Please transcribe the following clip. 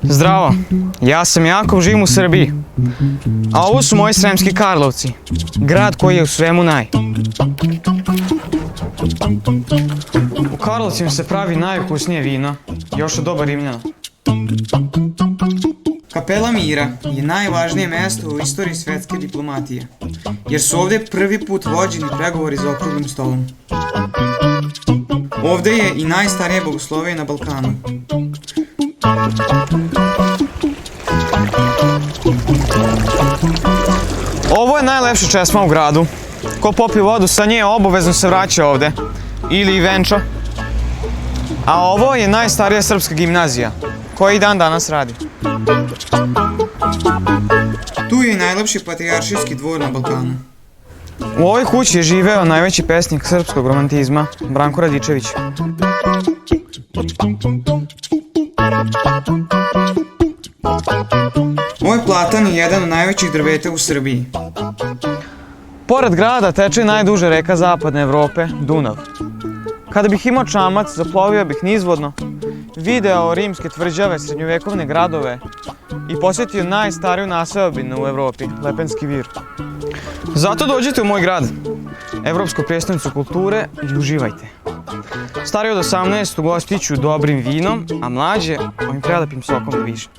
Zdravo, ja sam Jakov, živim u Srbiji. A ovo su moji Sremski Karlovci, grad koji je u svemu naj. U Karlovcima se pravi najukusnije vino, još od doba Rimljana. Kapela Mira je najvažnije mesto u istoriji svetske diplomatije, jer su ovdje prvi put vođeni pregovori za okruglim stolom. Ovdje je i najstarije bogoslovije na Balkanu. Ovo je najlepša česma u gradu. Ko popije vodu sa nje obavezno se vraća ovde. Ili venča. A ovo je najstarija srpska gimnazija, koja i dan danas radi. Tu je i najlepši patrijaršijski dvor na Balkanu. U ovoj kući je živeo najveći pesnik srpskog romantizma, Branko Radičević. Ovaj platan je jedan od najvećih drveta u Srbiji. Pored grada teče najduža reka zapadne Evrope, Dunav. Kada bih imao čamac, zaplovio bih nizvodno, video rimske tvrđave, srednjovekovne gradove i posjetio najstariju naseobinu u Evropi, Lepenski vir. Zato dođite u moj grad, Evropsku prijestolnicu kulture, i uživajte. Stariji od 18 ugostiću dobrim vinom, a mlađe ovim prelepim sokom višnje.